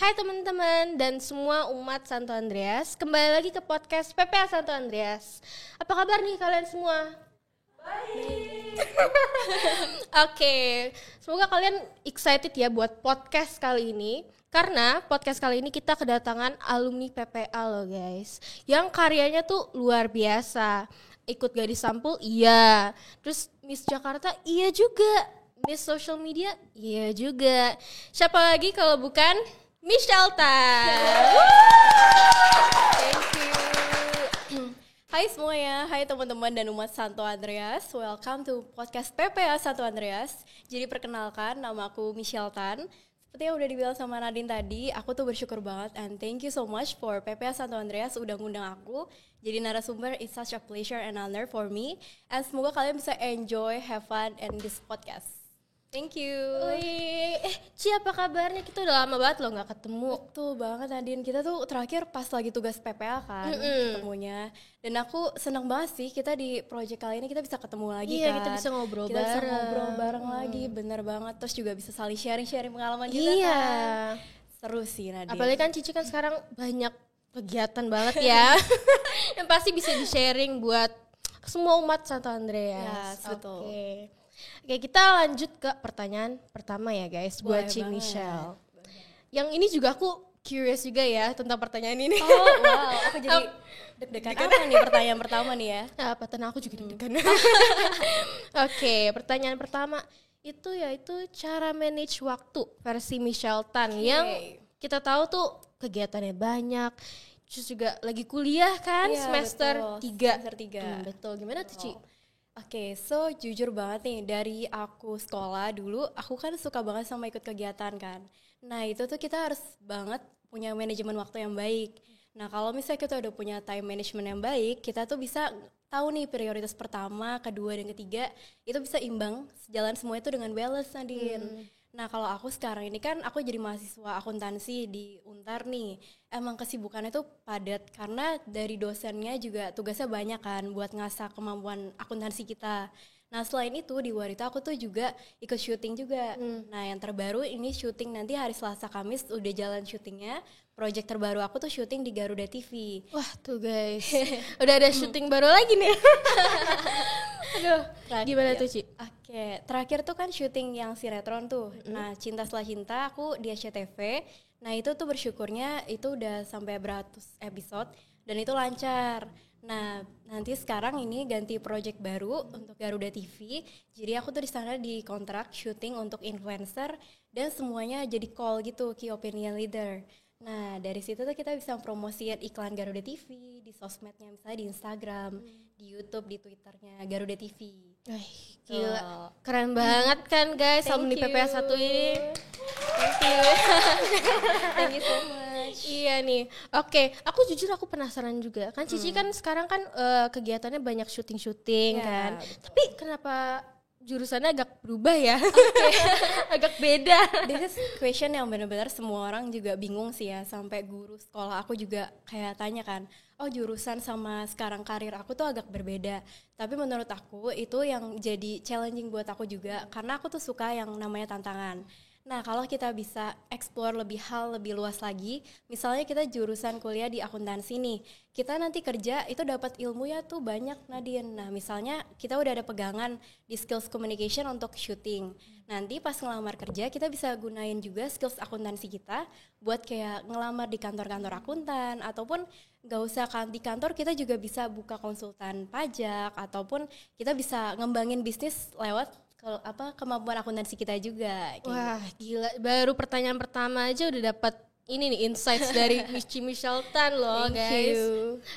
Hai teman-teman dan semua umat Santo Andreas, kembali lagi ke podcast PPA Santo Andreas. Apa kabar nih kalian semua? Baik. Oke, semoga kalian excited ya buat podcast kali ini. Karena podcast kali ini kita kedatangan alumni PPA loh guys, yang karyanya tuh luar biasa. Ikut Gadis Sampul, iya. Terus Miss Jakarta, iya juga. Miss Social Media, iya juga. Siapa lagi kalau bukan Michelle Tan. Thank you. Hai semuanya, hai teman-teman dan umat Santo Andreas. Welcome to podcast PPA Santo Andreas. Jadi perkenalkan, nama aku Michelle Tan. Seperti yang udah dibilang sama Nadine tadi, aku tuh bersyukur banget and thank you so much for PPA Santo Andreas udah ngundang aku. Jadi narasumber, it's such a pleasure and honor for me. And semoga kalian bisa enjoy, have fun in this podcast. Thank you. Wih, Ci apa kabarnya? Kita udah lama banget loh gak ketemu. Betul banget Nadine, kita tuh terakhir pas lagi tugas PPA kan ketemunya. Dan aku senang banget sih kita di project kali ini kita bisa ketemu lagi kan. Iya, kita bisa ngobrol kita bareng. Bisa ngobrol bareng lagi, bener banget. Terus juga bisa saling sharing pengalaman kita Iya. kan. Seru sih Nadine. Apalagi kan Cici kan sekarang banyak kegiatan banget ya. Yang pasti bisa di-sharing buat semua umat Santo Andreas. Yes, betul. Oke, kita lanjut ke pertanyaan pertama ya guys, buat Ci Michelle. Yang ini juga aku curious juga ya tentang pertanyaan ini. Oh wow, aku jadi deg-degan apa nih pertanyaan pertama nih ya. Apa tenang, aku juga deg-degan. Oke, pertanyaan pertama itu yaitu cara manage waktu versi Michelle Tan yang kita tahu tuh kegiatannya banyak. Terus juga lagi kuliah kan, Iya, semester 3. Semester 3. Betul, gimana tuh Ci? Oke, so jujur banget nih, dari aku sekolah dulu, aku kan suka banget sama ikut kegiatan kan. Nah itu tuh kita harus banget punya manajemen waktu yang baik. Nah kalau misalnya kita udah punya time management yang baik, kita tuh bisa tahu nih prioritas pertama, kedua, dan ketiga, itu bisa imbang, sejalan semua itu dengan balance Nadine. Nah kalau aku sekarang ini kan aku jadi mahasiswa akuntansi di Untar nih. Emang kesibukannya tuh padat karena dari dosennya juga tugasnya banyak kan buat ngasah kemampuan akuntansi kita. Nah selain itu di Warita aku tuh juga ikut syuting juga. Nah yang terbaru ini syuting nanti hari Selasa Kamis udah jalan syutingnya. Project terbaru aku tuh syuting di Garuda TV. Wah tuh guys, udah ada syuting baru lagi nih. Aduh, gimana tuh Ci? Oke, terakhir tuh kan syuting yang sinetron tuh. Nah, Cinta Setelah Cinta aku di SCTV. Nah, itu tuh bersyukurnya itu udah sampai beratus episode dan itu lancar. Nah, nanti sekarang ini ganti project baru untuk Garuda TV. Jadi aku tuh di sana di kontrak syuting untuk influencer dan semuanya jadi call gitu key opinion leader. Nah dari situ tuh kita bisa promosiin iklan Garuda TV di sosmednya, misalnya di Instagram, di YouTube, di Twitternya Garuda TV. Gila, keren banget kan guys alumni PPA 1 ini. Thank you so much. Iya nih, oke, aku jujur aku penasaran juga. Kan Cici kan sekarang kan kegiatannya banyak syuting-syuting kan. Tapi kenapa jurusannya agak berubah ya? Agak beda. This is question yang benar-benar semua orang juga bingung sih ya. Sampai guru sekolah aku juga kayak tanya kan, oh jurusan sama sekarang karir aku tuh agak berbeda. Tapi menurut aku itu yang jadi challenging buat aku juga. Karena aku tuh suka yang namanya tantangan. Nah kalau kita bisa explore lebih hal lebih luas lagi, misalnya kita jurusan kuliah di akuntansi nih, kita nanti kerja itu dapat ilmu ya tuh banyak Nadine. Nah misalnya kita udah ada pegangan di skills communication untuk syuting. Nanti pas ngelamar kerja kita bisa gunain juga skills akuntansi kita buat kayak ngelamar di kantor-kantor akuntan, ataupun gak usah kan di kantor, kita juga bisa buka konsultan pajak, ataupun kita bisa ngembangin bisnis lewat kemampuan akuntansi kita juga. Wah gila, baru pertanyaan pertama aja udah dapat ini nih insights dari Miss Ci Michelle Tan loh guys.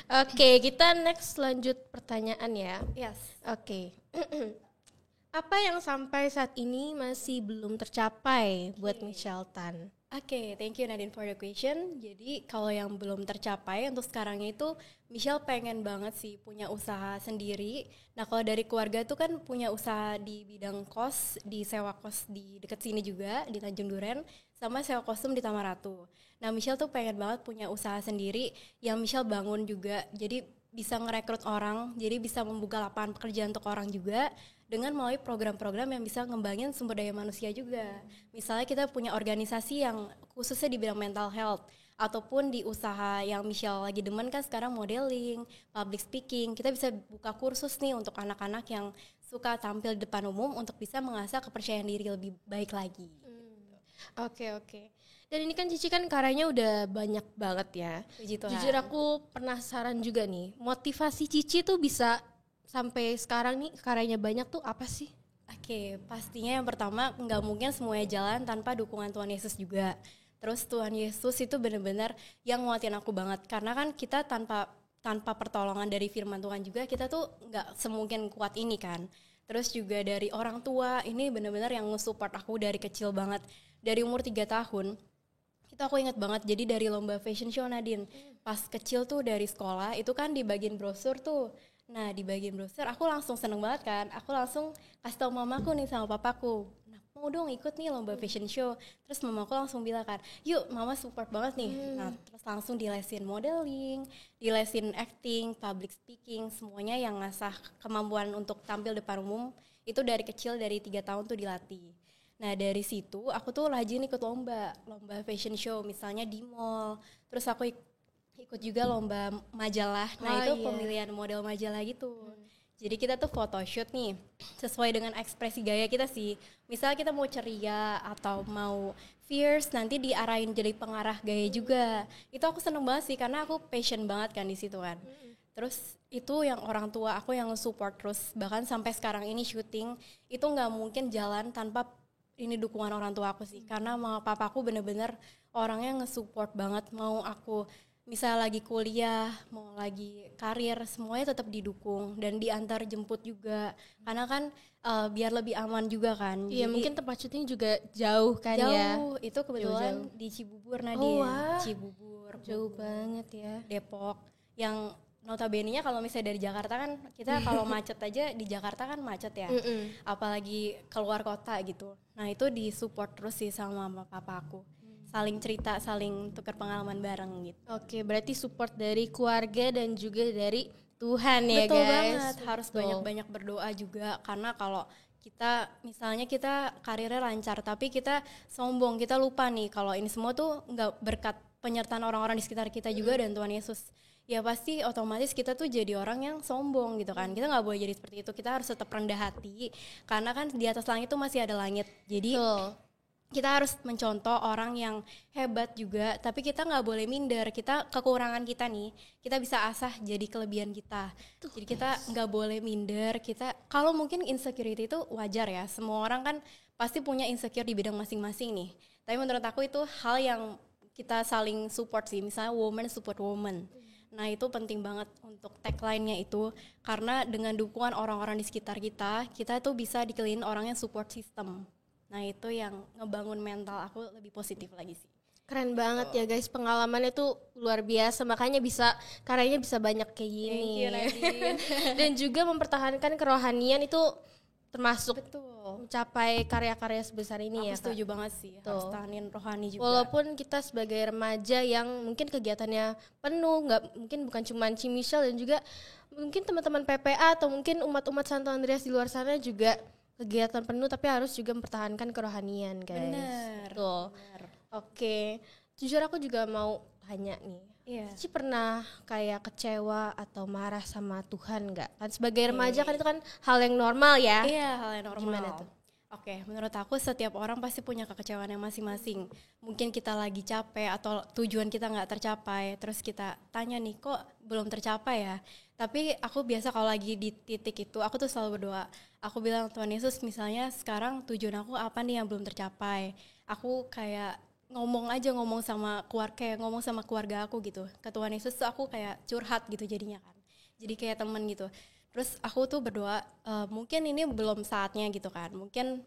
Oke, kita next lanjut pertanyaan ya. Yes. Oke. Apa yang sampai saat ini masih belum tercapai buat Michelle Tan? Oke, thank you Nadine for the question. Jadi kalau yang belum tercapai untuk sekarangnya itu Michelle pengen banget sih punya usaha sendiri. Nah kalau dari keluarga tuh kan punya usaha di bidang kos, di sewa kos di dekat sini juga di Tanjung Duren, sama sewa kostum di Tamaratu. Nah Michelle tuh pengen banget punya usaha sendiri yang Michelle bangun juga. Jadi bisa ngerekrut orang, jadi bisa membuka lapangan pekerjaan untuk orang juga dengan melalui program-program yang bisa ngembangin sumber daya manusia juga. Misalnya kita punya organisasi yang khususnya di bidang mental health, ataupun di usaha yang Michelle lagi demen kan sekarang modeling, public speaking. Kita bisa buka kursus nih untuk anak-anak yang suka tampil di depan umum untuk bisa mengasah kepercayaan diri lebih baik lagi. Oke. Dan ini kan Cici kan karyanya udah banyak banget ya. Puji Tuhan. Jujur aku penasaran juga nih, motivasi Cici tuh bisa sampai sekarang nih karyanya banyak tuh apa sih? Oke, pastinya yang pertama nggak mungkin semuanya jalan tanpa dukungan Tuhan Yesus juga. Terus Tuhan Yesus itu benar-benar yang nguatin aku banget, karena kan kita tanpa pertolongan dari firman Tuhan juga kita tuh nggak semungkin kuat ini kan. Terus juga dari orang tua, ini benar-benar yang nge-support aku dari kecil banget. Dari umur 3 tahun, itu aku ingat banget, jadi dari lomba fashion show Nadine. Pas kecil tuh dari sekolah, itu kan dibagiin brosur tuh. Nah dibagiin brosur, aku langsung seneng banget kan. Aku langsung kasih tau mamaku nih sama papaku, mau dong ikut nih lomba fashion show. Terus mamaku langsung bilang kan, yuk mama support banget nih. Nah terus langsung dilesin modeling, dilesin acting, public speaking, semuanya yang ngasah kemampuan untuk tampil depan umum. Itu dari kecil, dari 3 tahun tuh dilatih. Nah dari situ aku tuh rajin ikut lomba fashion show, misalnya di mall. Terus aku ikut juga lomba majalah. Nah itu pemilihan model majalah gitu. Jadi kita tuh photoshoot nih sesuai dengan ekspresi gaya kita sih. Misal kita mau ceria atau mau fierce, nanti diarahin jadi pengarah gaya juga. Itu aku seneng banget sih karena aku passion banget kan di situ kan. Terus itu yang orang tua aku yang support terus, bahkan sampai sekarang ini syuting itu nggak mungkin jalan tanpa ini dukungan orang tua aku sih. Karena mama papaku bener-bener orangnya nge-support banget, mau aku misal lagi kuliah, mau lagi karir, semuanya tetap didukung dan diantar jemput juga. Karena kan biar lebih aman juga kan. Iya, jadi, mungkin tempat syuting juga jauh kan jauh, ya. Itu kebetulan jauh. Di Cibubur Nadine. Cibubur. Jauh banget ya. Depok. Yang notabene-nya kalau misalnya dari Jakarta kan, kita kalau macet aja di Jakarta kan macet ya. Apalagi keluar kota gitu. Nah itu disupport terus sih sama mama papa aku. Saling cerita, saling tukar pengalaman bareng gitu. Oke, berarti support dari keluarga dan juga dari Tuhan ya. Betul guys. Banget, harus banyak-banyak berdoa juga. Karena kalau kita, misalnya kita karirnya lancar, tapi kita sombong, kita lupa nih kalau ini semua tuh gak berkat penyertaan orang-orang di sekitar kita juga dan Tuhan Yesus. Ya pasti otomatis kita tuh jadi orang yang sombong gitu kan. Kita gak boleh jadi seperti itu, kita harus tetap rendah hati. Karena kan di atas langit tuh masih ada langit. Jadi kita harus mencontoh orang yang hebat juga, tapi kita nggak boleh minder. Kita kekurangan kita nih, kita bisa asah jadi kelebihan kita. Jadi kita nggak boleh minder. Kita kalau mungkin insecurity itu wajar ya. Semua orang kan pasti punya insecure di bidang masing-masing nih. Tapi menurut aku itu hal yang kita saling support sih. Misalnya woman support woman. Nah itu penting banget untuk tagline-nya itu. Karena dengan dukungan orang-orang di sekitar kita, kita tuh bisa dikelilingi orang yang support system. Nah itu yang ngebangun mental aku lebih positif lagi sih. Keren banget ya guys, pengalamannya tuh luar biasa, makanya bisa karyanya bisa banyak kayak gini. Dan juga mempertahankan kerohanian itu termasuk mencapai karya-karya sebesar ini. Aku setuju banget sih, harus tahanin rohani juga. Walaupun kita sebagai remaja yang mungkin kegiatannya penuh, mungkin bukan cuma Michelle dan juga mungkin teman-teman PPA atau mungkin umat-umat Santo Andreas di luar sana juga kegiatan penuh, tapi harus juga mempertahankan kerohanian guys. Bener. Oke. Jujur aku juga mau tanya nih. Cici pernah kayak kecewa atau marah sama Tuhan gak? Kan sebagai remaja kan itu kan hal yang normal ya. Iya, hal yang normal. Gimana tuh? Oke, menurut aku setiap orang pasti punya kekecewaan yang masing-masing. Mungkin kita lagi capek atau tujuan kita gak tercapai, terus kita tanya nih, kok belum tercapai ya? Tapi aku biasa kalau lagi di titik itu, aku tuh selalu berdoa. Aku bilang, Tuhan Yesus misalnya sekarang tujuan aku apa nih yang belum tercapai? Aku kayak ngomong sama keluarga aku gitu. Ke Tuhan Yesus tuh aku kayak curhat gitu jadinya kan. Jadi kayak temen gitu. Terus aku tuh berdoa, mungkin ini belum saatnya gitu kan. Mungkin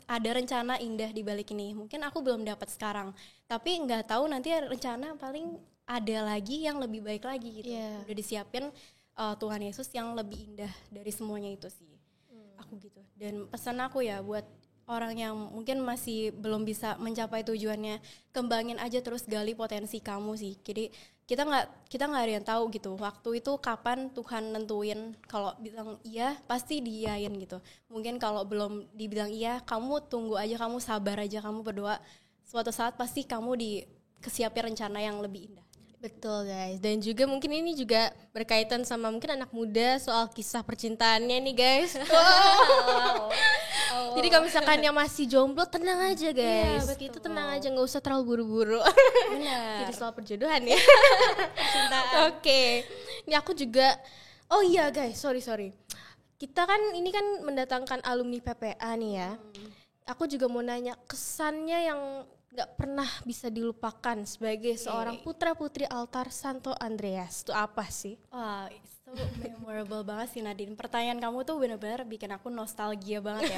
ada rencana indah di balik ini. Mungkin aku belum dapat sekarang. Tapi nggak tahu nanti rencana paling ada lagi yang lebih baik lagi gitu. Udah disiapin Tuhan Yesus yang lebih indah dari semuanya itu sih. Aku gitu. Dan pesan aku ya buat orang yang mungkin masih belum bisa mencapai tujuannya, kembangin aja terus, gali potensi kamu sih. Jadi kita nggak ada yang tahu gitu waktu itu kapan Tuhan nentuin. Kalau bilang iya pasti diiyain gitu. Mungkin kalau belum dibilang iya, kamu tunggu aja, kamu sabar aja, kamu berdoa, suatu saat pasti kamu dikesiapin rencana yang lebih indah. Betul guys, dan juga mungkin ini juga berkaitan sama mungkin anak muda soal kisah percintaannya nih guys. Wow. Jadi kalau misalkan yang masih jomblo, tenang aja guys. Iya, Itu tenang aja, nggak usah terlalu buru-buru. Benar. Jadi soal perjodohan ya. Oke. Ini aku juga, oh iya guys, sorry. Kita kan ini kan mendatangkan alumni PPA nih ya. Aku juga mau nanya kesannya yang gak pernah bisa dilupakan sebagai seorang putra-putri altar Santo Andreas. Itu apa sih? Wah, so memorable banget sih Nadine. Pertanyaan kamu tuh benar-benar bikin aku nostalgia banget ya.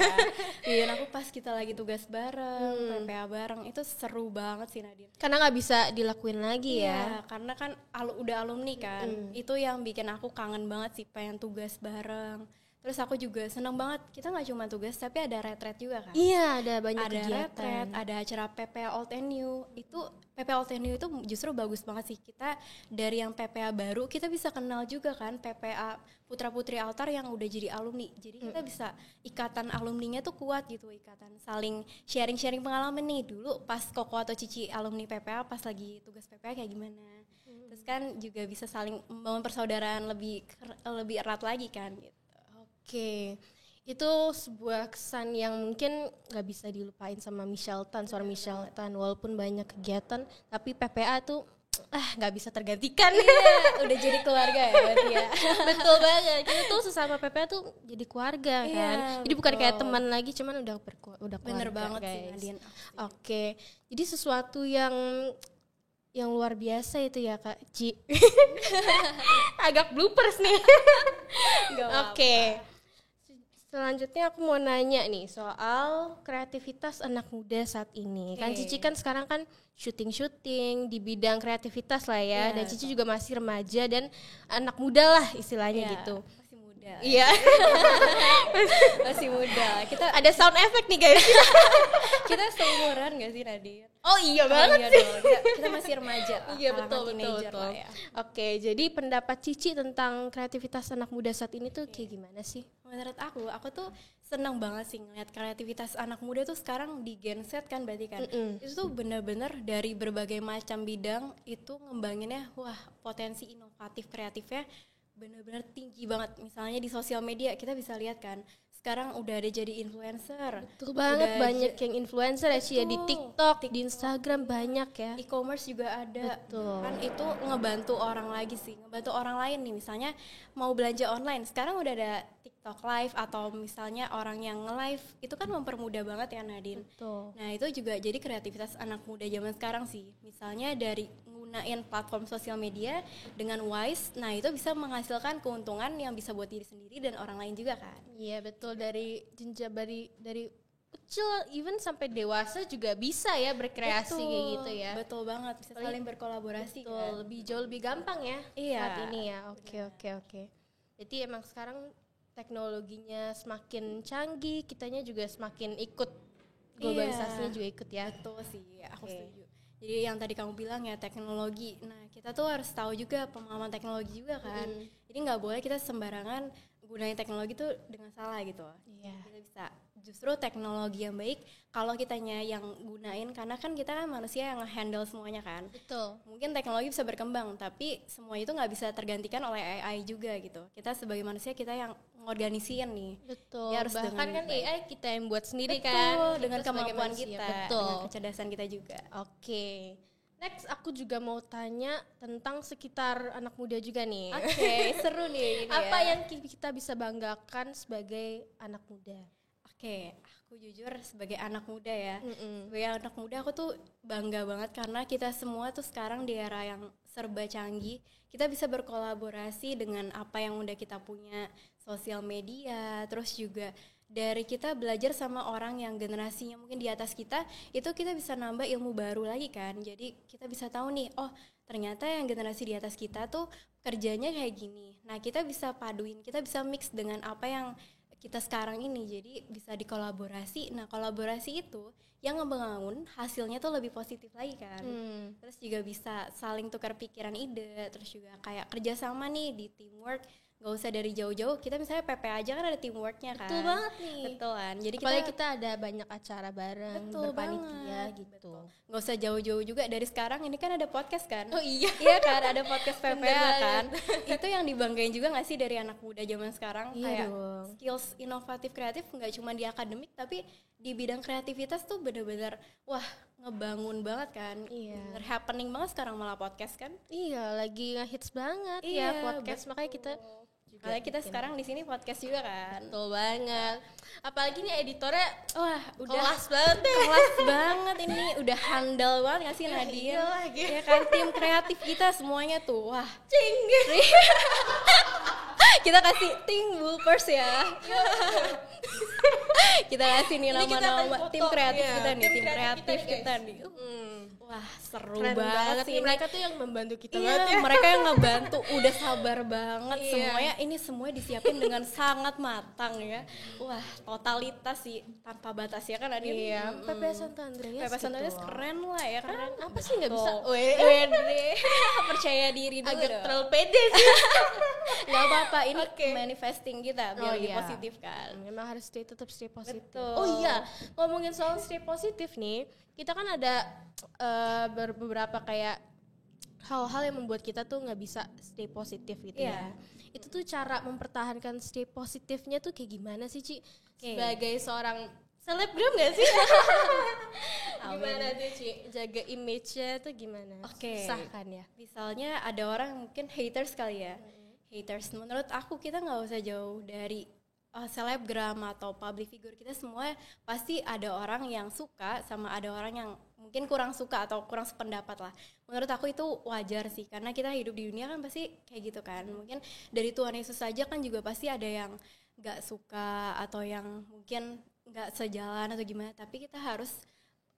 Bikin aku pas kita lagi tugas bareng, PPA bareng, itu seru banget sih Nadine. Karena gak bisa dilakuin lagi ya. Karena kan udah alumni kan. Itu yang bikin aku kangen banget sih, pengen tugas bareng. Terus aku juga seneng banget, kita gak cuma tugas tapi ada retret juga kan. Iya, ada banyak Ada kegiatan. retret, ada acara PPA Old and New. Itu PPA Old and New itu justru bagus banget sih. Kita dari yang PPA baru, kita bisa kenal juga kan PPA Putra-Putri Altar yang udah jadi alumni. Jadi kita bisa, ikatan alumninya tuh kuat gitu, ikatan saling sharing-sharing pengalaman nih. Dulu pas Koko atau Cici alumni PPA pas lagi tugas PPA kayak gimana. Terus kan juga bisa saling membangun persaudaraan lebih erat lagi kan gitu. Oke, itu sebuah kesan yang mungkin gak bisa dilupain sama Michelle Tan, seorang Michelle Tan. Walaupun banyak kegiatan, tapi PPA tuh gak bisa tergantikan. Iya, udah jadi keluarga ya berarti ya. Betul banget, kita tuh sesama PPA tuh jadi keluarga kan. Iya, Jadi bukan betul. kayak teman lagi, cuman udah keluarga. Bener banget guys. sih Nadine. Oke, jadi sesuatu yang luar biasa itu ya Kak Ci. Agak bloopers nih. Oke. Selanjutnya aku mau nanya nih soal kreativitas anak muda saat ini. Kan Cici kan sekarang kan syuting di bidang kreativitas lah ya. Dan Cici juga masih remaja dan anak muda lah istilahnya gitu. Masih muda. Iya. Masih muda. Kita Ada sound effect nih guys. kita seumuran gak sih Nadine? Oh iya banget Iya sih. dong. Kita masih remaja lah. Iya kalangan betul. teenager lah ya. Oke, jadi pendapat Cici tentang kreativitas anak muda saat ini tuh kayak gimana sih? Menurut aku tuh seneng banget sih ngeliat kreativitas anak muda tuh sekarang di Gen Z kan berarti kan. Itu tuh benar-benar dari berbagai macam bidang itu ngembanginnya, wah potensi inovatif kreatifnya benar-benar tinggi banget. Misalnya di sosial media kita bisa lihat kan, sekarang udah ada jadi influencer. Betul banget, Udah banyak yang influencer ya Ci ya, di Betul. TikTok, di Instagram banyak ya. E-commerce juga ada. Betul. Kan itu ngebantu orang lagi sih, ngebantu orang lain nih. Misalnya mau belanja online, sekarang udah ada TikTok live atau misalnya orang yang nge-live, itu kan mempermudah banget ya Nadine. Betul. Nah itu juga jadi kreativitas anak muda zaman sekarang sih. Misalnya dari gunain platform sosial media dengan wise, nah itu bisa menghasilkan keuntungan yang bisa buat diri sendiri dan orang lain juga kan. Iya betul, dari jenjang dari kecil even sampai dewasa juga bisa ya berkreasi kayak gitu ya. Betul banget, bisa saling berkolaborasi Betul, kan. lebih jauh lebih gampang ya Iya. saat ini ya. Oke. Jadi emang sekarang teknologinya semakin canggih, kitanya juga semakin ikut, globalisasinya juga ikut ya. Betul sih, aku setuju. Jadi yang tadi kamu bilang ya teknologi. Nah kita tuh harus tahu juga pemahaman teknologi juga kan. Jadi nggak boleh kita sembarangan gunain teknologi tuh dengan salah gitu. Iya. Kita bisa justru teknologi yang baik kalau kitanya yang gunain, karena kan kita kan manusia yang handle semuanya kan. Betul. Mungkin teknologi bisa berkembang tapi semua itu nggak bisa tergantikan oleh AI juga gitu. Kita sebagai manusia kita yang ngorganisiin nih. Betul. Ya, harus Bahkan dengan kan baik. AI kita yang buat sendiri Betul, kan. dengan Kita sebagai kemampuan manusia. kita, Betul. dengan kecerdasan kita juga. Oke. Next aku juga mau tanya tentang sekitar anak muda juga nih. Oke, seru nih ini Apa ya. yang kita bisa banggakan sebagai anak muda? Oke, aku jujur sebagai anak muda ya. Sebagai anak muda aku tuh bangga banget karena kita semua tuh sekarang di era yang serba canggih. Kita bisa berkolaborasi dengan apa yang udah kita punya, sosial media, terus juga dari kita belajar sama orang yang generasinya mungkin di atas kita, itu kita bisa nambah ilmu baru lagi kan. Jadi kita bisa tahu nih, oh ternyata yang generasi di atas kita tuh kerjanya kayak gini. Nah kita bisa paduin, kita bisa mix dengan apa yang kita sekarang ini, jadi bisa dikolaborasi. Nah kolaborasi itu yang ngebangun hasilnya tuh lebih positif lagi kan. Terus juga bisa saling tukar pikiran ide, terus juga kayak kerjasama nih di teamwork. Gak usah dari jauh-jauh, kita misalnya PP aja kan ada teamworknya kan. Betul banget nih. Betul kan. Jadi apalagi kita ada banyak acara bareng, betul berpanitia banget, gitu. betul. Gak usah jauh-jauh juga dari sekarang, ini kan ada podcast kan. Oh iya. Iya kan, ada podcast Bener PPA banget. kan. Itu yang dibanggain juga gak sih dari anak muda zaman sekarang. Iya Kayak dong. skills inovatif kreatif gak cuma di akademik, tapi di bidang kreativitas tuh bener-bener wah ngebangun banget kan. Iya. Bener happening banget sekarang malah podcast kan. Iya, lagi ngehits banget Iya, ya podcast, betul. makanya kita Makanya kita bikin. sekarang di sini podcast juga kan. Betul banget. Apalagi nih editornya Wah, udah kelas banget deh. kelas banget ini, udah handal banget gak sih Nadia? iyalah, gitu. Ya kan, tim kreatif kita semuanya tuh, wah Cing. kita kasih ting Bulpers ya. Kita kasih nih Ini kita nama-nama foto. tim kreatif Iya, kita nih, tim tim kreatif kreatif kita nih, kita nih. Wah seru Keren banget sih nih. ini. Mereka tuh yang membantu kita Iya, banget ya. mereka yang ngebantu, udah sabar banget Iya. semuanya. Ini semua disiapin dengan sangat matang ya. Wah, totalitas sih tanpa batas ya kan Adin? Iya, PP Santo Andreas. PP Santo Andreas gitu. keren lah ya kan. Keren. Apa sih nggak bisa? Betul. Weh. Wede. Percaya diri dulu Agak dong. terlalu pede sih. Gak apa-apa, ini Oke. manifesting kita biar Oh, lebih iya. positif kan. Memang harus tetap stay positif. Betul. Oh iya, ngomongin soal stay positif nih, kita kan ada beberapa kayak hal-hal yang membuat kita tuh nggak bisa stay positif gitu Iya. ya. Itu tuh cara mempertahankan stay positifnya tuh kayak gimana sih, Ci? Oke. Sebagai seorang selebgram gak sih? Amin. Gimana tuh, Ci? Jaga image-nya tuh gimana? Oke. Susah kan ya? Misalnya ada orang mungkin haters kali ya. Haters, menurut aku kita nggak usah jauh dari selebgram atau public figure. Kita semua pasti ada orang yang suka sama ada orang yang mungkin kurang suka atau kurang sependapat lah. Menurut aku itu wajar sih, karena kita hidup di dunia kan pasti kayak gitu kan. Mungkin dari Tuhan Yesus saja kan juga pasti ada yang nggak suka atau yang mungkin nggak sejalan atau gimana. Tapi kita harus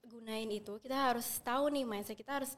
gunain itu, kita harus tahu nih mindset kita harus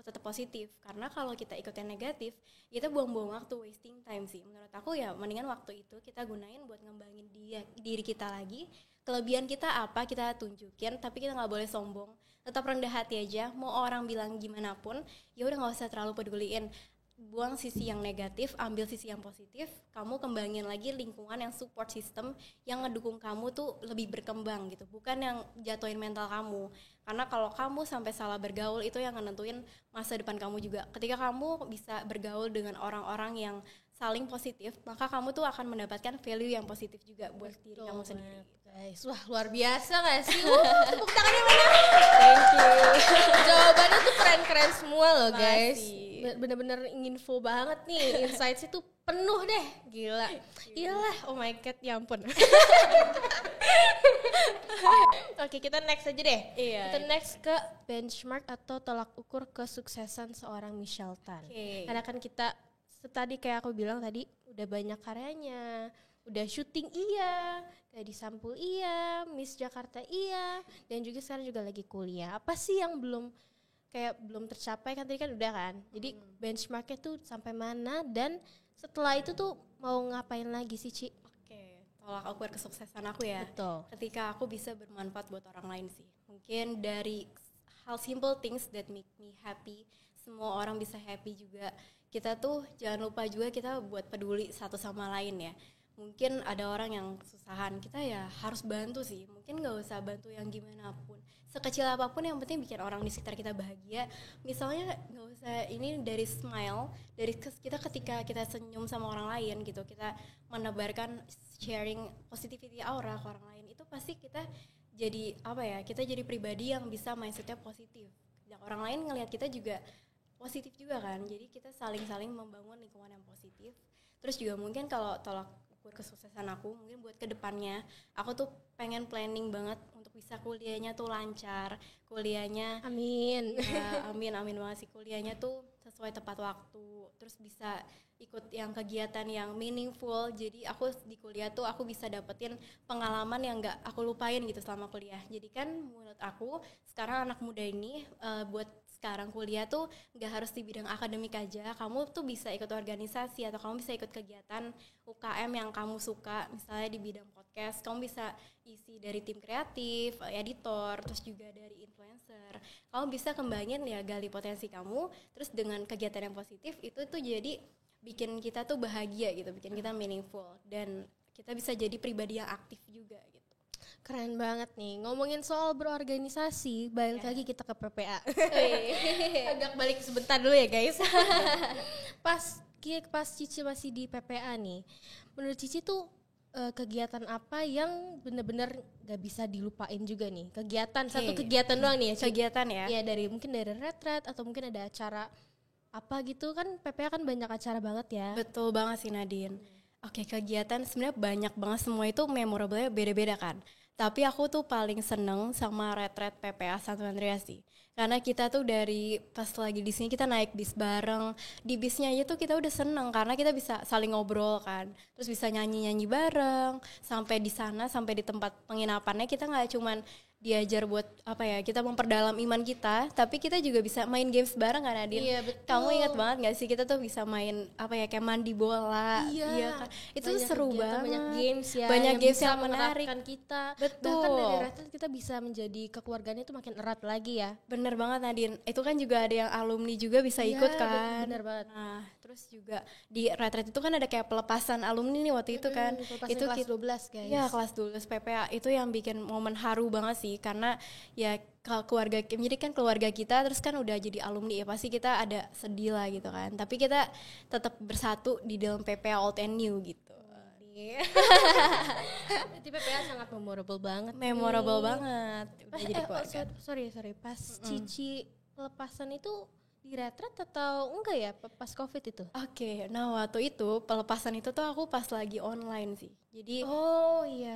tetap positif, karena kalau kita ikut yang negatif kita buang-buang waktu, wasting time sih menurut aku. Ya mendingan waktu itu kita gunain buat ngembangin diri kita lagi, kelebihan kita apa kita tunjukin, tapi kita nggak boleh sombong, tetap rendah hati aja. Mau orang bilang gimana pun ya udah, nggak usah terlalu peduliin. Buang sisi yang negatif, ambil sisi yang positif, kamu kembangin lagi lingkungan yang support system yang ngedukung kamu tuh lebih berkembang gitu, bukan yang jatuhin mental kamu. Karena kalau kamu sampai salah bergaul, itu yang nentuin masa depan kamu juga. Ketika kamu bisa bergaul dengan orang-orang yang saling positif, maka kamu tuh akan mendapatkan value yang positif juga buat diri kamu sendiri. Guys, wah luar biasa gak sih? Tepuk tangannya mana? Thank you. Jawabannya tuh keren-keren semua loh guys. Makasih. Bener-bener info banget nih, insights itu penuh deh, gila. Iyalah, oh my god, ya ampun. Oke, kita next aja deh. Iya. Kita next ke benchmark atau tolak ukur kesuksesan seorang Michelle Tan. Oke. Karena kan kita tadi kayak aku bilang tadi udah banyak karyanya, udah syuting iya, kayak di Sampul iya, Miss Jakarta iya, dan juga sekarang juga lagi kuliah. Apa sih yang belum tercapai? Kan tadi kan udah kan. Jadi benchmarknya tuh sampai mana, dan setelah itu tuh mau ngapain lagi sih, Ci? Oke, tolak ukur kesuksesan aku ya. Betul. Ketika aku bisa bermanfaat buat orang lain sih. Mungkin dari hal simple things that make me happy, semua orang bisa happy juga. Kita tuh jangan lupa juga kita buat peduli satu sama lain ya. Mungkin ada orang yang kesusahan, kita ya harus bantu sih. Mungkin gak usah bantu yang gimana pun, sekecil apapun, yang penting bikin orang di sekitar kita bahagia. Misalnya gak usah ini dari smile, dari kita ketika kita senyum sama orang lain gitu, kita menebarkan sharing positivity aura ke orang lain, itu pasti kita jadi apa ya, kita jadi pribadi yang bisa mindsetnya positif. Dan orang lain ngelihat kita juga positif juga kan, jadi kita saling-saling membangun lingkungan yang positif. Terus juga mungkin kalau tolak ukur kesuksesan aku, mungkin buat kedepannya aku tuh pengen planning banget untuk bisa kuliahnya tuh lancar, kuliahnya Amin. ya, amin banget sih, kuliahnya tuh sesuai tepat waktu, terus bisa ikut yang kegiatan yang meaningful. Jadi aku di kuliah tuh aku bisa dapetin pengalaman yang gak aku lupain gitu selama kuliah. Jadi kan menurut aku sekarang anak muda ini buat sekarang kuliah tuh gak harus di bidang akademik aja. Kamu tuh bisa ikut organisasi atau kamu bisa ikut kegiatan UKM yang kamu suka, misalnya di bidang podcast podcast, kamu bisa isi dari tim kreatif, editor, terus juga dari influencer. Kamu bisa kembangin ya, gali potensi kamu, terus dengan kegiatan yang positif itu tuh jadi bikin kita tuh bahagia gitu, bikin kita meaningful, dan kita bisa jadi pribadi yang aktif juga gitu. Keren banget nih. Ngomongin soal berorganisasi, balik lagi kita ke PPA. Agak balik sebentar dulu ya guys. Pas Cici masih di PPA nih, menurut Cici tuh kegiatan apa yang benar-benar gak bisa dilupain juga nih? Kegiatan, satu kegiatan doang nih ya? Kegiatan ya? Iya, mungkin dari retret atau mungkin ada acara apa gitu kan, PPA kan banyak acara banget ya. Betul banget sih Nadine. Oke, kegiatan sebenarnya banyak banget, semua itu memorable-nya beda-beda kan. Tapi aku tuh paling seneng sama retret PPA Santo Andreas sih. Karena kita tuh dari pas lagi di sini kita naik bis bareng. Di bisnya aja tuh kita udah seneng karena kita bisa saling ngobrol kan. Terus bisa nyanyi-nyanyi bareng. Sampai di sana, sampai di tempat penginapannya kita gak cuman diajar buat apa ya, kita memperdalam iman kita, tapi kita juga bisa main games bareng kan Nadine? Iya betul. Kamu ingat banget gak sih kita tuh bisa main apa ya, kayak mandi bola? Iya kan? Itu tuh seru banget. Banyak games ya. Banyak games yang menarik menarik kita. Betul. Bahkan dari retret kita bisa menjadi kekeluargaannya itu makin erat lagi ya. Bener banget Nadine. Itu kan juga ada yang alumni juga bisa ikut kan. Bener banget. Nah terus juga di retret itu kan ada kayak pelepasan alumni nih waktu itu kan. Itu kelas 12 guys. Iya kelas 12 PPA. Itu yang bikin momen haru banget sih. Karena ya keluarga, jadi kan keluarga kita terus kan udah jadi alumni ya, pasti kita ada sedih lah gitu kan. Tapi kita tetap bersatu di dalam PPA Old and New gitu. Jadi PPA sangat memorable banget. Memorable banget. Udah jadi keluarga. Sorry. Pas Cici pelepasan itu di retret atau enggak ya pas COVID itu? Oke, nah waktu itu pelepasan itu tuh aku pas lagi online sih. Jadi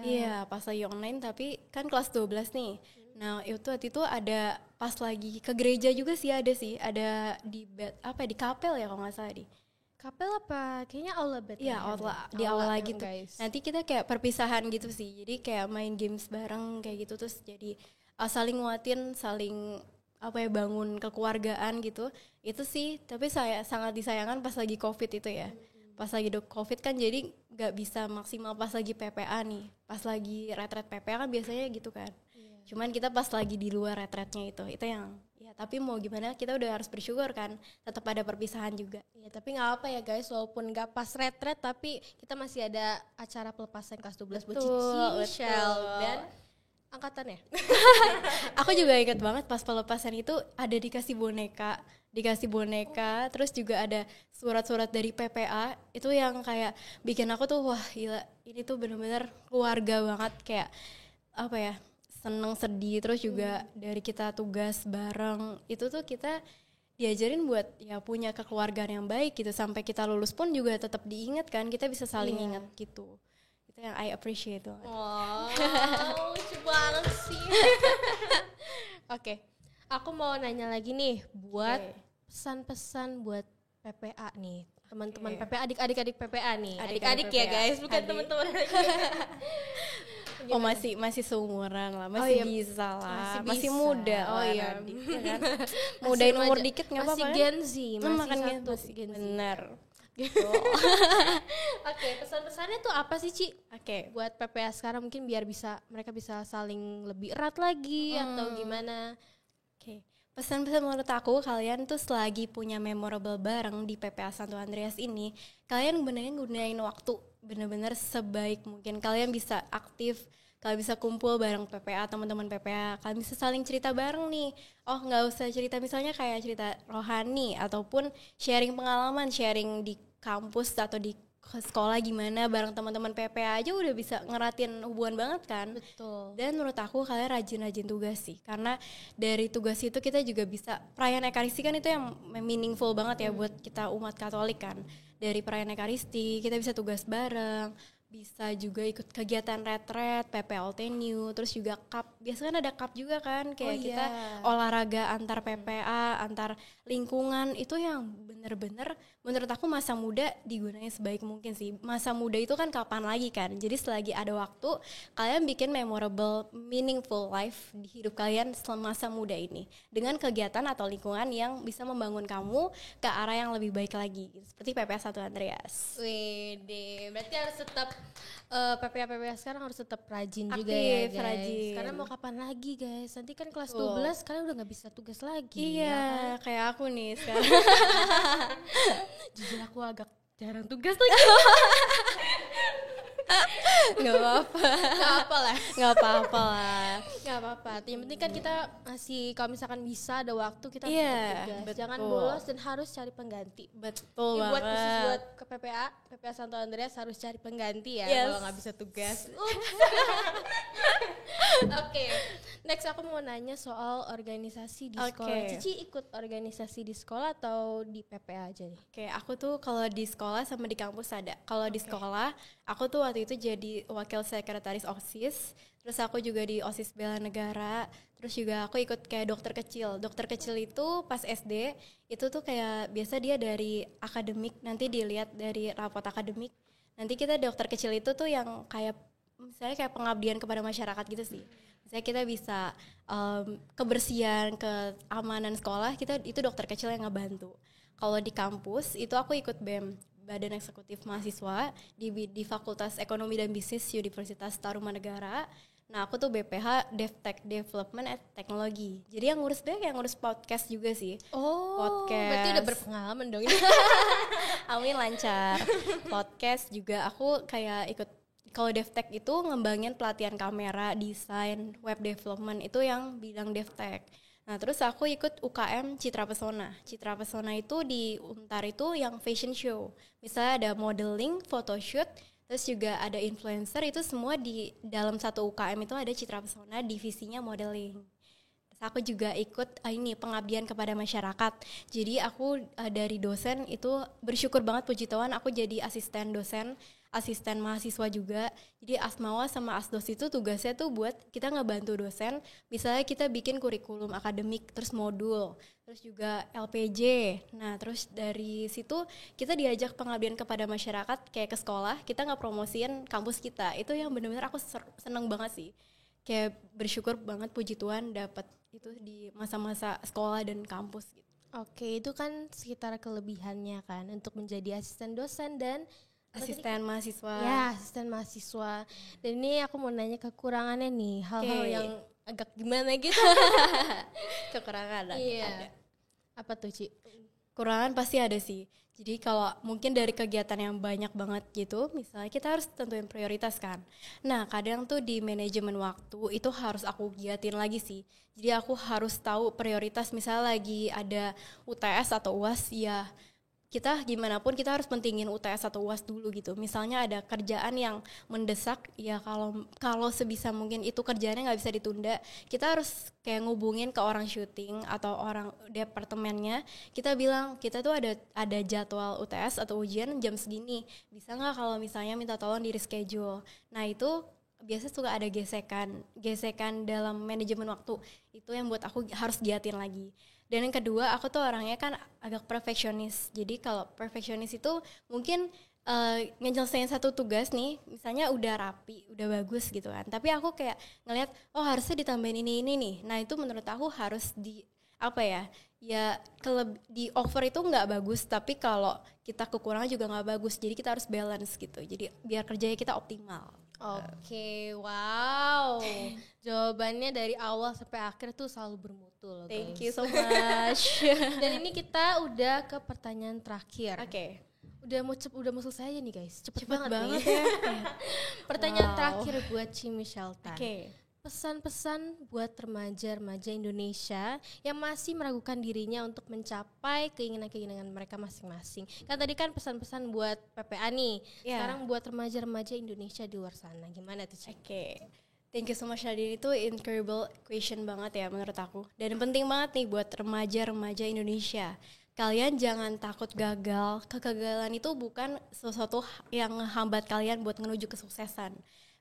Iya, pas lagi online tapi kan kelas 12 nih. Nah, waktu itu ada pas lagi ke gereja juga sih, ada di di kapel ya kalau enggak salah di. Kapel apa? Kayaknya aula bed. Iya, di aula gitu. Guys. Nanti kita kayak perpisahan gitu sih. Jadi kayak main games bareng kayak gitu, terus jadi saling nguatin, saling bangun kekeluargaan gitu. Itu sih, tapi saya sangat disayangkan pas lagi COVID itu ya. Pas lagi COVID kan jadi gak bisa maksimal pas lagi PPA nih. Pas lagi retret PPA kan biasanya gitu kan. Cuman kita pas lagi di luar retretnya itu yang ya, tapi mau gimana kita udah harus bersyukur kan, tetap ada perpisahan juga. Ya tapi nggak apa ya guys, walaupun nggak pas retret tapi kita masih ada acara pelepasan kelas 12 buat Cici, Michelle dan angkatannya. Aku juga ingat banget pas pelepasan itu ada dikasih boneka, terus juga ada surat-surat dari PPA itu yang kayak bikin aku tuh wah gila, ini tuh benar-benar keluarga banget, kayak seneng sedih, terus juga dari kita tugas bareng itu tuh kita diajarin buat ya punya kekeluargaan yang baik gitu, sampai kita lulus pun juga tetap diingat kan, kita bisa saling ingat gitu. Itu yang I appreciate tuh. Wow, lucu banget sih. Oke, aku mau nanya lagi nih buat pesan-pesan buat PPA nih, teman-teman PPA, adik-adik PPA nih, adik-adik ya guys, bukan teman-teman. Oh masih seumuran lah, bisa lah, masih muda. Oh iya, kan? Mudain umur dikit nggak apa-apa. Masih Gen Z, masih Gen Z. Benar. Oke, pesan-pesannya tuh apa sih Ci? Oke. Buat PPA sekarang mungkin biar mereka bisa saling lebih erat lagi atau gimana? Oke. Pesan-pesan menurut aku, kalian tuh selagi punya memorable bareng di PPA Santo Andreas ini, kalian gunain waktu bener-bener sebaik mungkin. Kalian bisa aktif, kalian bisa kumpul bareng PPA, teman-teman PPA, kalian bisa saling cerita bareng nih. Oh nggak usah cerita misalnya kayak cerita rohani, ataupun sharing pengalaman, sharing di kampus atau di sekolah gimana bareng teman-teman PPA aja udah bisa ngeratin hubungan banget kan. Betul. Dan menurut aku kalian rajin-rajin tugas sih, karena dari tugas itu kita juga bisa perayaan Ekaristi kan, itu yang meaningful banget ya buat kita umat Katolik kan. Dari perayaan Ekaristi kita bisa tugas bareng, bisa juga ikut kegiatan retret, PPA Old and New, terus juga cup. Biasanya kan ada cup juga kan, kayak kita olahraga antar PPA, antar lingkungan. Itu yang bener-bener menurut aku masa muda digunakan sebaik mungkin sih. Masa muda itu kan kapan lagi kan, jadi selagi ada waktu, kalian bikin memorable, meaningful life di hidup kalian selama masa muda ini, dengan kegiatan atau lingkungan yang bisa membangun kamu ke arah yang lebih baik lagi, seperti PPA Santo Andreas. Wede, berarti harus tetap PPA sekarang harus tetap rajin juga Aktif, ya guys. rajin. Karena mau kapan lagi guys? Nanti kan kelas Betul. 12 kalian udah nggak bisa tugas lagi. Iya, ya kan? kayak aku nih sekarang. Jujur aku agak jarang tugas lagi. Nggak apa-apa. Gak apa lah. Nggak apa-apa lah. Gak apa-apa. Yang penting kan kita masih kalau misalkan bisa ada waktu kita harus Iya, tetap tugas. betul. Jangan bolos dan harus cari pengganti. Betul Ini banget. buat khusus buat ke PPA Santo Andreas harus cari pengganti ya Yes. kalau nggak bisa tugas. Oke, next aku mau nanya soal organisasi di sekolah. Cici ikut organisasi di sekolah atau di PPA aja nih? Oke, aku tuh kalau di sekolah sama di kampus ada. Kalau di sekolah, aku tuh waktu itu jadi wakil sekretaris OSIS. Terus aku juga di OSIS Bela Negara. Terus juga aku ikut kayak dokter kecil. Dokter kecil itu pas SD, itu tuh kayak biasa dia dari akademik, nanti dilihat dari rapot akademik. Nanti kita dokter kecil itu tuh yang kayak misalnya kayak pengabdian kepada masyarakat gitu sih. Misalnya kita bisa kebersihan, keamanan sekolah, kita itu dokter kecil yang ngebantu. Kalau di kampus itu aku ikut BEM, Badan Eksekutif Mahasiswa di Fakultas Ekonomi dan Bisnis Universitas Tarumanegara. Nah, aku tuh BPH DevTech Development and Technology. Jadi yang ngurus podcast juga sih. Oh, Podcast. berarti udah berpengalaman dong. Amin, lancar. Podcast juga aku kayak ikut. Kalau DevTech itu ngembangin pelatihan kamera, desain, web development, itu yang bidang DevTech. Nah, terus aku ikut UKM Citra Pesona. Citra Pesona itu di Untar itu yang fashion show. Misalnya ada modeling, photoshoot, terus juga ada influencer, itu semua di dalam satu UKM itu ada Citra Pesona, divisinya modeling. Terus aku juga ikut ini pengabdian kepada masyarakat. Jadi aku dari dosen itu bersyukur banget, puji Tuhan aku jadi asisten dosen, asisten mahasiswa juga. Jadi Asmawa sama Asdos itu tugasnya tuh buat kita ngebantu dosen. Misalnya kita bikin kurikulum akademik, terus modul, terus juga LPJ. Nah, terus dari situ kita diajak pengabdian kepada masyarakat kayak ke sekolah, kita ngepromosiin kampus kita. Itu yang benar-benar aku seneng banget sih. Kayak bersyukur banget, puji Tuhan dapat itu di masa-masa sekolah dan kampus gitu. Oke, itu kan sekitar kelebihannya kan untuk menjadi asisten dosen dan Asisten mahasiswa. ya, asisten mahasiswa. Dan ini aku mau nanya kekurangannya nih, hal-hal yang agak gimana gitu. Kekurangan Iya. ada. Apa tuh, Ci? Kekurangan pasti ada sih. Jadi kalau mungkin dari kegiatan yang banyak banget gitu, misalnya kita harus tentuin prioritas kan. Nah, kadang tuh di manajemen waktu itu harus aku giatin lagi sih. Jadi aku harus tahu prioritas, misalnya lagi ada UTS atau UAS, ya kita gimana pun kita harus pentingin UTS atau UAS dulu gitu. Misalnya ada kerjaan yang mendesak, ya kalau sebisa mungkin itu kerjaannya nggak bisa ditunda, kita harus kayak ngubungin ke orang syuting atau orang departemennya. Kita bilang kita tuh ada jadwal UTS atau ujian jam segini, bisa nggak kalau misalnya minta tolong di reschedule. Nah itu biasa suka ada gesekan dalam manajemen waktu. Itu yang buat aku harus giatin lagi. Dan yang kedua, aku tuh orangnya kan agak perfeksionis. Jadi kalau perfeksionis itu mungkin ngejelasin satu tugas nih, misalnya udah rapi, udah bagus gitu kan. Tapi aku kayak ngelihat, oh harusnya ditambahin ini nih. Nah itu menurut aku harus di over itu nggak bagus. Tapi kalau kita kekurangan juga nggak bagus. Jadi kita harus balance gitu. Jadi biar kerjanya kita optimal. Oke, wow. Jawabannya dari awal sampai akhir tuh selalu bermutu loh, guys. Thank you so much. Dan ini kita udah ke pertanyaan terakhir. Oke. Udah mau selesai aja nih, guys. Cepet banget banget nih. ya. Pertanyaan terakhir buat Cimi Shelton. Oke. Pesan-pesan buat remaja-remaja Indonesia yang masih meragukan dirinya untuk mencapai keinginan-keinginan mereka masing-masing. Kan tadi kan pesan-pesan buat PPA nih. Yeah. Sekarang buat remaja-remaja Indonesia di luar sana. Gimana tuh, Cik? Oke. Thank you so much Nadine, itu incredible question banget ya menurut aku. Dan penting banget nih buat remaja-remaja Indonesia. Kalian jangan takut gagal. Kegagalan itu bukan sesuatu yang menghambat kalian buat menuju kesuksesan.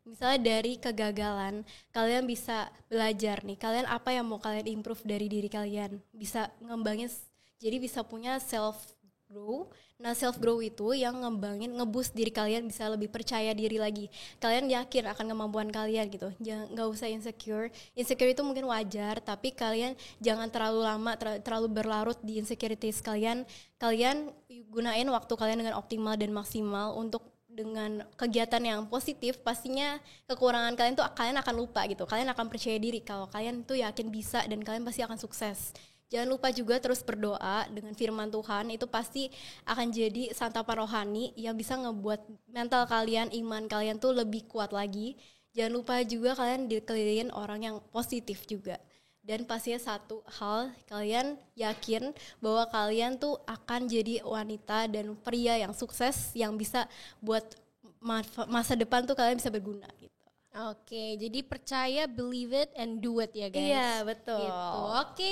Misalnya dari kegagalan, kalian bisa belajar nih, kalian apa yang mau kalian improve dari diri kalian. Bisa ngembangin, jadi bisa punya self-grow. Nah self-grow itu yang ngeboost diri kalian bisa lebih percaya diri lagi. Kalian yakin akan kemampuan kalian gitu, gak usah insecure. Insecure itu mungkin wajar, tapi kalian jangan terlalu lama, terlalu berlarut di insecurities kalian. Kalian gunain waktu kalian dengan optimal dan maksimal untuk dengan kegiatan yang positif, pastinya kekurangan kalian tuh kalian akan lupa gitu. Kalian akan percaya diri kalau kalian tuh yakin bisa dan kalian pasti akan sukses. Jangan lupa juga terus berdoa dengan firman Tuhan, itu pasti akan jadi santapan rohani yang bisa ngebuat mental kalian, iman kalian tuh lebih kuat lagi. Jangan lupa juga kalian dikelilingin orang yang positif juga. Dan pastinya satu hal, kalian yakin bahwa kalian tuh akan jadi wanita dan pria yang sukses, yang bisa buat masa depan tuh kalian bisa berguna gitu. Oke, jadi percaya, believe it, and do it ya guys. Iya, betul. Gitu. Oke,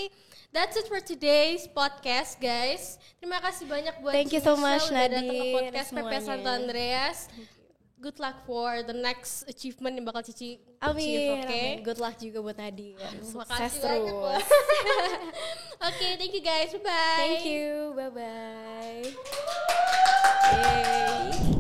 that's it for today's podcast guys. Terima kasih banyak buat Thank you so much, udah datang ke Nadine, podcast PP Santo semuanya. Andreas. Good luck for the next achievement yang bakal Cici Amin, achieve, oke? amin. Good luck juga buat Nadine. Sukses Makasih banyak loh. terus. Oke, thank you guys. Bye-bye. Thank you. Bye-bye. Yay.